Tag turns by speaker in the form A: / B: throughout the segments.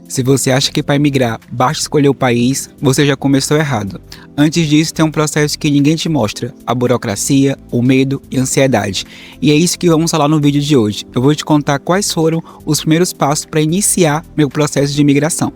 A: Se você acha que para migrar basta escolher o país, você já começou errado. Antes disso, tem um processo que ninguém te mostra: a burocracia, o medo e a ansiedade. E é isso que vamos falar no vídeo de hoje. Eu vou te contar quais foram os primeiros passos para iniciar meu processo de imigração.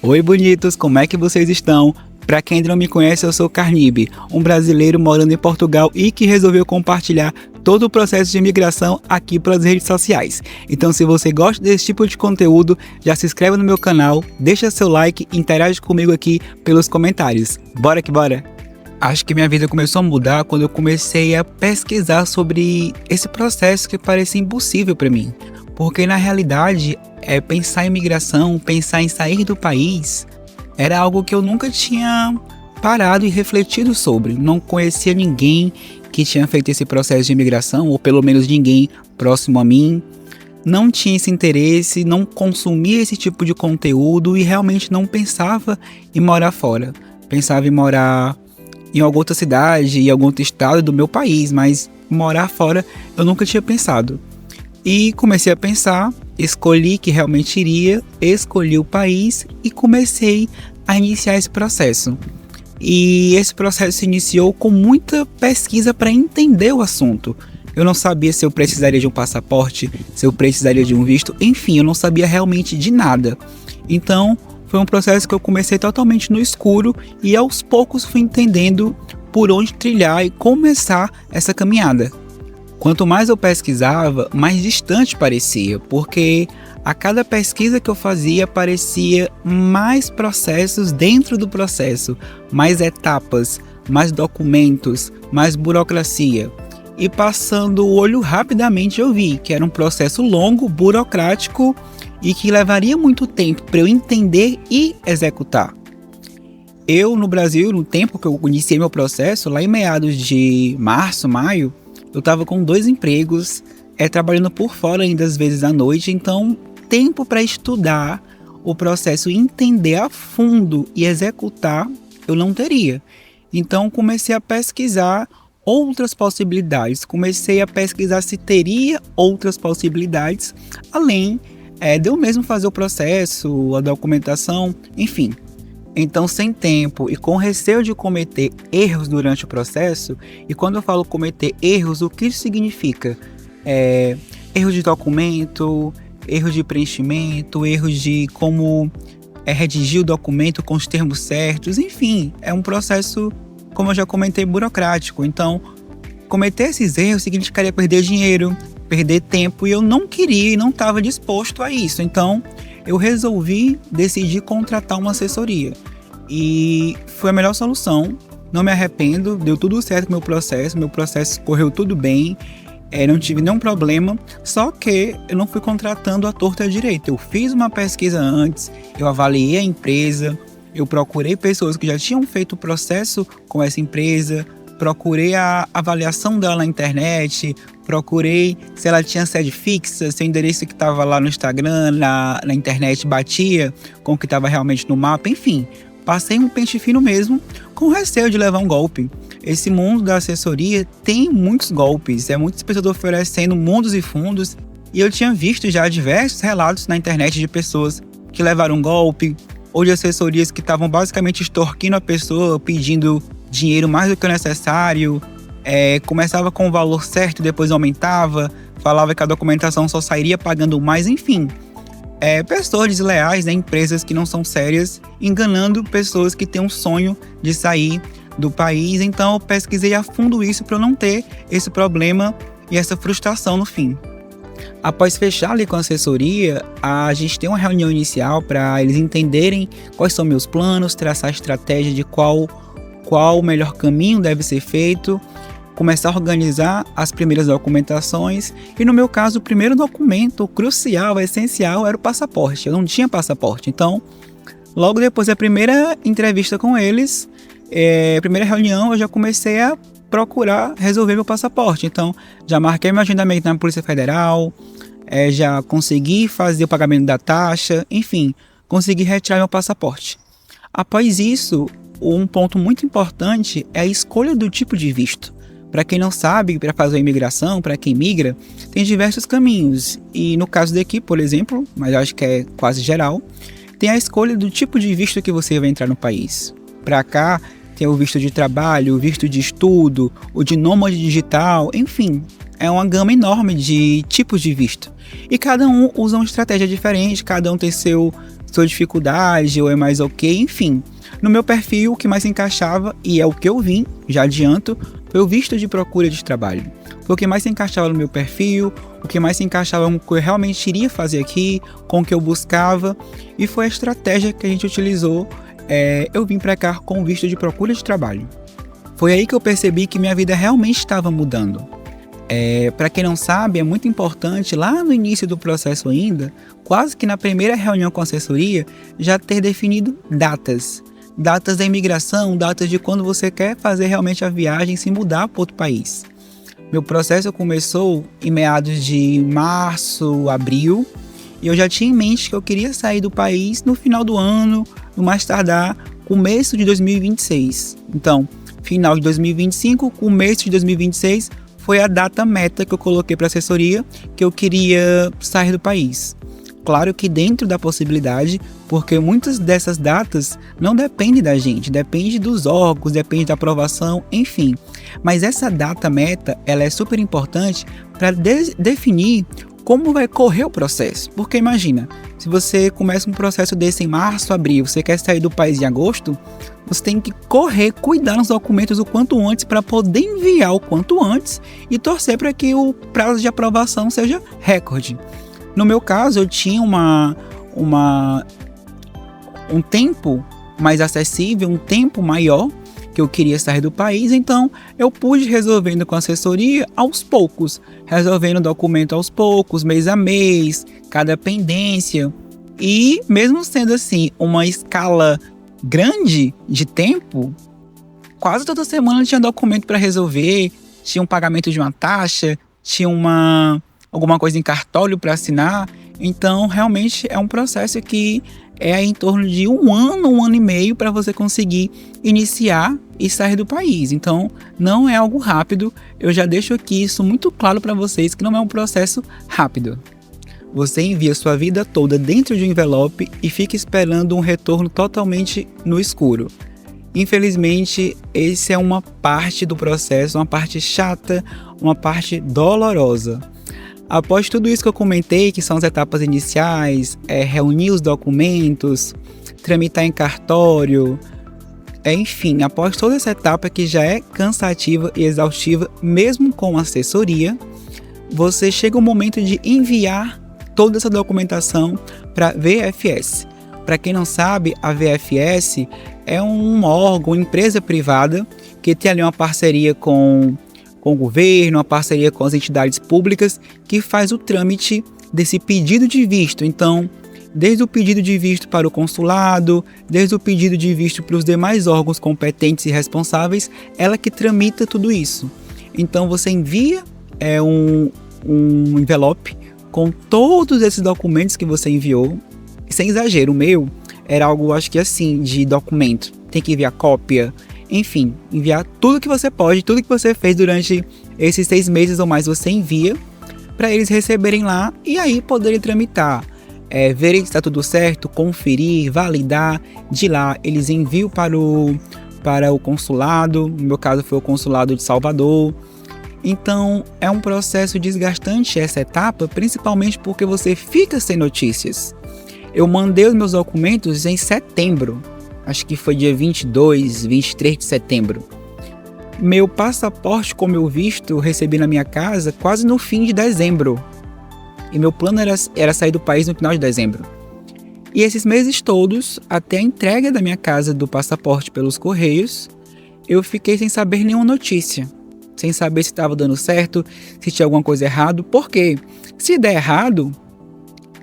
A: Oi, bonitos, como é que vocês estão? Para quem ainda não me conhece, eu sou Carnibe, um brasileiro morando em Portugal e que resolveu compartilhar todo o processo de imigração aqui pelas redes sociais. Então, se você gosta desse tipo de conteúdo, já se inscreve no meu canal, deixa seu like e interage comigo aqui pelos comentários. Bora que bora! Acho que minha vida começou a mudar quando eu comecei a pesquisar sobre esse processo que parecia impossível para mim. Porque na realidade, pensar em imigração, pensar em sair do país, era algo que eu nunca tinha parado e refletido sobre. Não conhecia ninguém que tinha feito esse processo de imigração, ou pelo menos ninguém próximo a mim. Não tinha esse interesse, não consumia esse tipo de conteúdo e realmente não pensava em morar fora. Pensava em morar em alguma outra cidade, em algum outro estado do meu país, mas morar fora eu nunca tinha pensado. E comecei a pensar, escolhi que realmente iria, escolhi o país e comecei a iniciar esse processo. E esse processo se iniciou com muita pesquisa para entender o assunto. Eu não sabia se eu precisaria de um passaporte, se eu precisaria de um visto, enfim, eu não sabia realmente de nada. Então, foi um processo que eu comecei totalmente no escuro e aos poucos fui entendendo por onde trilhar e começar essa caminhada. Quanto mais eu pesquisava, mais distante parecia, porque a cada pesquisa que eu fazia aparecia mais processos dentro do processo, mais etapas, mais documentos, mais burocracia. E passando o olho rapidamente eu vi que era um processo longo, burocrático e que levaria muito tempo para eu entender e executar. Eu no Brasil, no tempo que eu iniciei meu processo, lá em meados de março, maio, eu estava com 2 empregos, trabalhando por fora ainda às vezes à noite, então tempo para estudar o processo, entender a fundo e executar eu não teria. Então comecei a pesquisar outras possibilidades, comecei a pesquisar se teria outras possibilidades, além de eu mesmo fazer o processo, a documentação, enfim. Então, sem tempo e com receio de cometer erros durante o processo, e quando eu falo cometer erros, o que isso significa? Erros de documento, erros de preenchimento, erros de como redigir o documento com os termos certos, enfim, é um processo, como eu já comentei, burocrático. Então, cometer esses erros significaria perder dinheiro, perder tempo, e eu não queria e não estava disposto a isso. Então, eu decidi contratar uma assessoria. E foi a melhor solução, não me arrependo, deu tudo certo com meu processo correu tudo bem, não tive nenhum problema, só que eu não fui contratando à torta e à direita. Eu fiz uma pesquisa antes, eu avaliei a empresa, eu procurei pessoas que já tinham feito o processo com essa empresa, procurei a avaliação dela na internet, procurei se ela tinha sede fixa, se o endereço que estava lá no Instagram, na internet batia com o que estava realmente no mapa, enfim. Passei um pente fino mesmo, com receio de levar um golpe. Esse mundo da assessoria tem muitos golpes, muitas pessoas oferecendo mundos e fundos, e eu tinha visto já diversos relatos na internet de pessoas que levaram um golpe, ou de assessorias que estavam basicamente extorquindo a pessoa, pedindo dinheiro mais do que o necessário, começava com o valor certo e depois aumentava, falava que a documentação só sairia pagando mais, enfim. Pessoas desleais, empresas que não são sérias, enganando pessoas que têm um sonho de sair do país. Então eu pesquisei a fundo isso para eu não ter esse problema e essa frustração no fim. Após fechar ali com a assessoria, a gente tem uma reunião inicial para eles entenderem quais são meus planos, traçar a estratégia de qual o melhor caminho deve ser feito, começar a organizar as primeiras documentações. E no meu caso, o primeiro documento crucial, essencial, era o passaporte. Eu não tinha passaporte, então logo depois da primeira entrevista com eles, primeira reunião, eu já comecei a procurar resolver meu passaporte. Então já marquei meu agendamento na Polícia Federal, já consegui fazer o pagamento da taxa, enfim, consegui retirar meu passaporte. Após isso, um ponto muito importante é a escolha do tipo de visto. Para quem não sabe, para fazer a imigração, para quem migra, tem diversos caminhos. E no caso daqui, por exemplo, mas eu acho que é quase geral, tem a escolha do tipo de visto que você vai entrar no país. Para cá, tem o visto de trabalho, o visto de estudo, o de nômade digital, enfim, é uma gama enorme de tipos de visto. E cada um usa uma estratégia diferente, cada um tem sua dificuldade, ou é mais ok, enfim. No meu perfil, o que mais se encaixava, e é o que eu vim, já adianto, foi o visto de procura de trabalho. Foi o que mais se encaixava no meu perfil, o que mais se encaixava com o que eu realmente iria fazer aqui, com o que eu buscava, e foi a estratégia que a gente utilizou. Eu vim para cá com o visto de procura de trabalho. Foi aí que eu percebi que minha vida realmente estava mudando. Para quem não sabe, é muito importante, lá no início do processo ainda, quase que na primeira reunião com a assessoria, já ter definido datas da imigração, datas de quando você quer fazer realmente a viagem, se mudar para outro país. Meu processo começou em meados de março, abril, e eu já tinha em mente que eu queria sair do país no final do ano, no mais tardar, começo de 2026. Então, final de 2025, começo de 2026, foi a data meta que eu coloquei para a assessoria, que eu queria sair do país. Claro que dentro da possibilidade, porque muitas dessas datas não dependem da gente, depende dos órgãos, depende da aprovação, enfim. Mas essa data meta, ela é super importante para definir como vai correr o processo. Porque imagina, se você começa um processo desse em março, abril, você quer sair do país em agosto, você tem que correr, cuidar dos documentos o quanto antes para poder enviar o quanto antes e torcer para que o prazo de aprovação seja recorde. No meu caso, eu tinha um tempo mais acessível, um tempo maior que eu queria sair do país, então eu pude resolvendo com a assessoria aos poucos, resolvendo o documento aos poucos, mês a mês, cada pendência. E mesmo sendo assim, uma escala grande de tempo, quase toda semana tinha documento para resolver, tinha um pagamento de uma taxa, tinha alguma coisa em cartório para assinar. Então realmente é um processo que é em torno de um ano e meio para você conseguir iniciar e sair do país. Então não é algo rápido, eu já deixo aqui isso muito claro para vocês que não é um processo rápido. Você envia sua vida toda dentro de um envelope e fica esperando um retorno totalmente no escuro. Infelizmente, essa é uma parte do processo, uma parte chata, uma parte dolorosa. Após tudo isso que eu comentei, que são as etapas iniciais, reunir os documentos, tramitar em cartório, enfim, após toda essa etapa que já é cansativa e exaustiva, mesmo com assessoria, você chega o momento de enviar toda essa documentação para a VFS. Para quem não sabe, a VFS é um órgão, uma empresa privada que tem ali uma parceria com o governo, uma parceria com as entidades públicas que faz o trâmite desse pedido de visto. Então, desde o pedido de visto para o consulado, desde o pedido de visto para os demais órgãos competentes e responsáveis, ela que tramita tudo isso. Então, você envia um envelope com todos esses documentos que você enviou. Sem exagero, o meu era algo, acho que assim, de documento. Tem que enviar cópia, enfim, enviar tudo que você pode, tudo que você fez durante esses 6 meses ou mais, você envia para eles receberem lá e aí poderem tramitar, verem se está tudo certo, conferir, validar. De lá eles enviam para o consulado, no meu caso foi o consulado de Salvador. Então é um processo desgastante essa etapa, principalmente porque você fica sem notícias. Eu mandei os meus documentos em setembro, acho que foi dia 22, 23 de setembro. Meu passaporte com meu visto eu recebi na minha casa quase no fim de dezembro. E meu plano era sair do país no final de dezembro. E esses meses todos, até a entrega da minha casa do passaporte pelos correios, eu fiquei sem saber nenhuma notícia. Sem saber se estava dando certo, se tinha alguma coisa errada. Porque se der errado,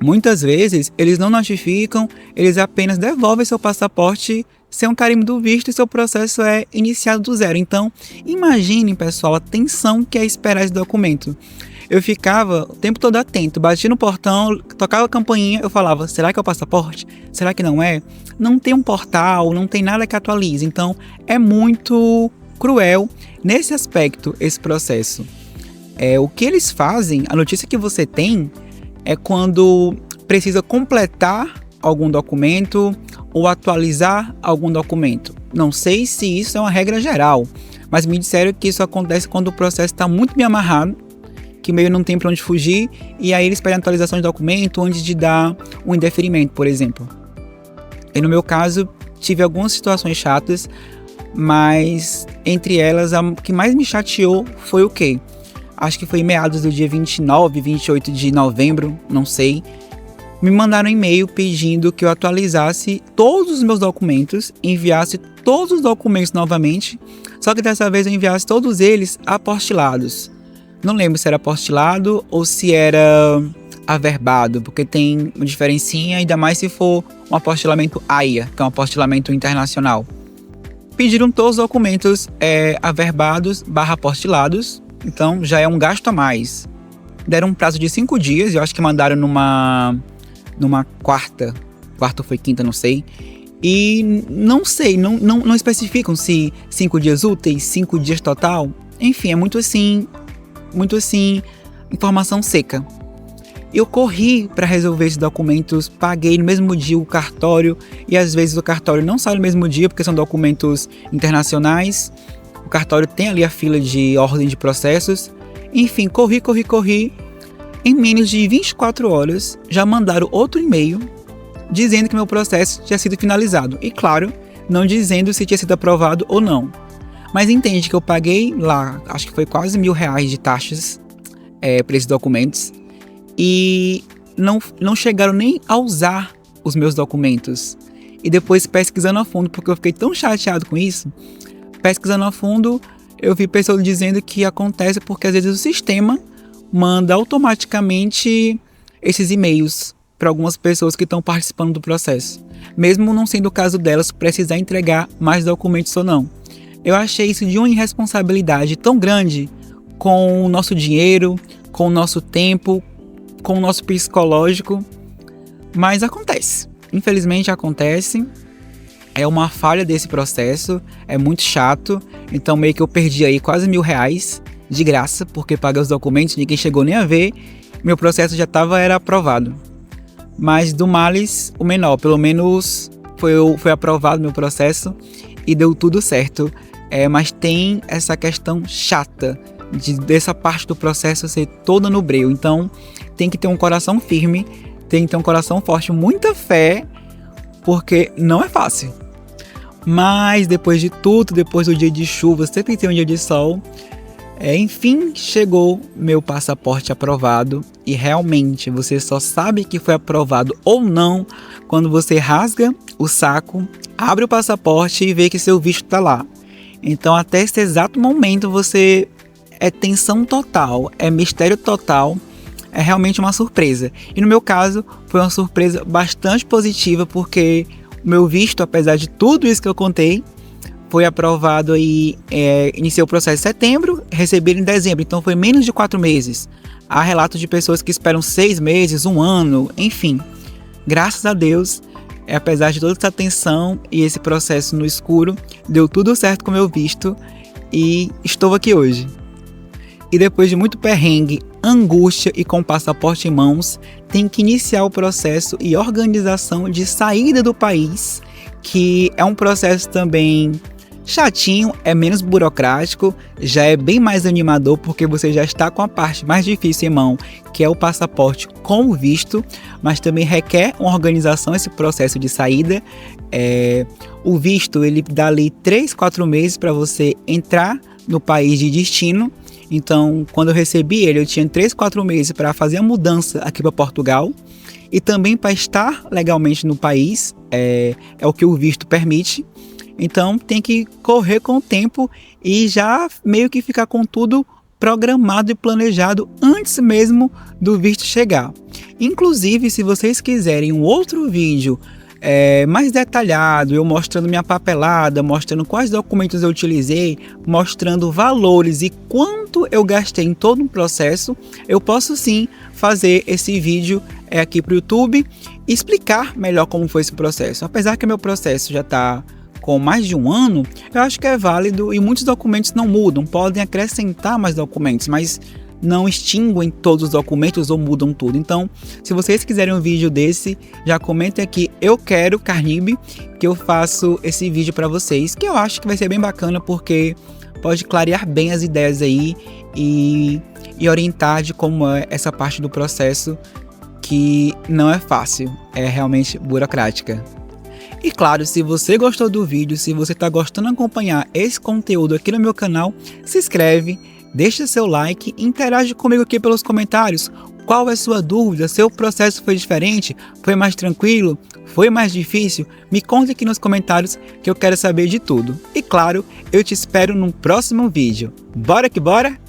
A: muitas vezes eles não notificam, eles apenas devolvem seu passaporte sem um carimbo do visto e seu processo é iniciado do zero. Então, imaginem, pessoal, a tensão que é esperar esse documento. Eu ficava o tempo todo atento, batia no portão, tocava a campainha, eu falava, será que é o passaporte? Será que não é? Não tem um portal, não tem nada que atualize, então é muito cruel Nesse aspecto, esse processo, o que eles fazem, a notícia que você tem é quando precisa completar algum documento ou atualizar algum documento. Não sei se isso é uma regra geral, mas me disseram que isso acontece quando o processo está muito bem amarrado, que meio não tem para onde fugir, e aí eles pedem atualização de documento antes de dar um indeferimento, por exemplo. E no meu caso, tive algumas situações chatas, mas entre elas, a que mais me chateou foi o quê? Acho que foi em meados do dia 29, 28 de novembro, não sei. Me mandaram um e-mail pedindo que eu atualizasse todos os meus documentos, enviasse todos os documentos novamente, só que dessa vez eu enviasse todos eles apostilados. Não lembro se era apostilado ou se era averbado, porque tem uma diferencinha, ainda mais se for um apostilamento AIA, que é um apostilamento internacional. Pediram todos os documentos averbados / apostilados, então já é um gasto a mais. Deram um prazo de 5 dias, eu acho que mandaram numa quarta foi quinta, não sei. E não sei, não especificam se 5 dias úteis, 5 dias total. Enfim, é muito assim, informação seca. Eu corri para resolver esses documentos, paguei no mesmo dia o cartório, e às vezes o cartório não sai no mesmo dia porque são documentos internacionais. O cartório tem ali a fila de ordem de processos. Enfim, corri. Em menos de 24 horas, já mandaram outro e-mail dizendo que meu processo tinha sido finalizado. E claro, não dizendo se tinha sido aprovado ou não. Mas entende que eu paguei lá, acho que foi quase R$1.000 de taxas para esses documentos. E não chegaram nem a usar os meus documentos. E depois, pesquisando a fundo, porque eu fiquei tão chateado com isso, pesquisando a fundo, eu vi pessoas dizendo que acontece porque às vezes o sistema manda automaticamente esses e-mails para algumas pessoas que estão participando do processo, mesmo não sendo o caso delas precisar entregar mais documentos ou não. Eu achei isso de uma irresponsabilidade tão grande com o nosso dinheiro, com o nosso tempo, com o nosso psicológico, mas acontece. Infelizmente acontece. É uma falha desse processo, é muito chato, então meio que eu perdi aí quase R$1.000 de graça, porque paguei os documentos, ninguém chegou nem a ver, meu processo já era aprovado. Mas do males, o menor, pelo menos foi aprovado meu processo e deu tudo certo. Mas tem essa questão chata dessa parte do processo ser toda no breu, então tem que ter um coração firme, tem que ter um coração forte, muita fé, porque não é fácil. Mas depois de tudo, depois do dia de chuva, sempre tem um dia de sol, enfim, chegou meu passaporte aprovado. E realmente você só sabe que foi aprovado ou não quando você rasga o saco, abre o passaporte e vê que seu visto está lá. Então até esse exato momento você é tensão total, é mistério total, é realmente uma surpresa. E no meu caso foi uma surpresa bastante positiva, porque o meu visto, apesar de tudo isso que eu contei, foi aprovado e iniciou o processo em setembro, recebi em dezembro, então foi menos de 4 meses. Há relatos de pessoas que esperam 6 meses, 1 ano, enfim. Graças a Deus, apesar de toda essa tensão e esse processo no escuro, deu tudo certo com o meu visto e estou aqui hoje. E depois de muito perrengue, angústia e com o passaporte em mãos, tem que iniciar o processo e organização de saída do país, que é um processo também chatinho, é menos burocrático, já é bem mais animador porque você já está com a parte mais difícil em mão, que é o passaporte com o visto, mas também requer uma organização esse processo de saída. O visto ele dá ali 3, 4 meses para você entrar no país de destino. Então, quando eu recebi ele, eu tinha 3, 4 meses para fazer a mudança aqui para Portugal e também para estar legalmente no país, é o que o visto permite. Então, tem que correr com o tempo e já meio que ficar com tudo programado e planejado antes mesmo do visto chegar. Inclusive, se vocês quiserem um outro vídeo mais detalhado, eu mostrando minha papelada, mostrando quais documentos eu utilizei, mostrando valores e quanto eu gastei em todo o processo, eu posso sim fazer esse vídeo aqui para o YouTube e explicar melhor como foi esse processo. Apesar que meu processo já está com mais de um ano, eu acho que é válido e muitos documentos não mudam, podem acrescentar mais documentos, mas não extinguem todos os documentos ou mudam tudo. Então, se vocês quiserem um vídeo desse, já comentem aqui, eu quero Carnib, que eu faço esse vídeo para vocês, que eu acho que vai ser bem bacana, porque pode clarear bem as ideias aí e orientar de como é essa parte do processo, que não é fácil, é realmente burocrática. E claro, se você gostou do vídeo, se você está gostando de acompanhar esse conteúdo aqui no meu canal, se inscreve, deixa seu like e interage comigo aqui pelos comentários. Qual é a sua dúvida? Seu processo foi diferente? Foi mais tranquilo? Foi mais difícil? Me conte aqui nos comentários que eu quero saber de tudo. E claro, eu te espero no próximo vídeo. Bora que bora?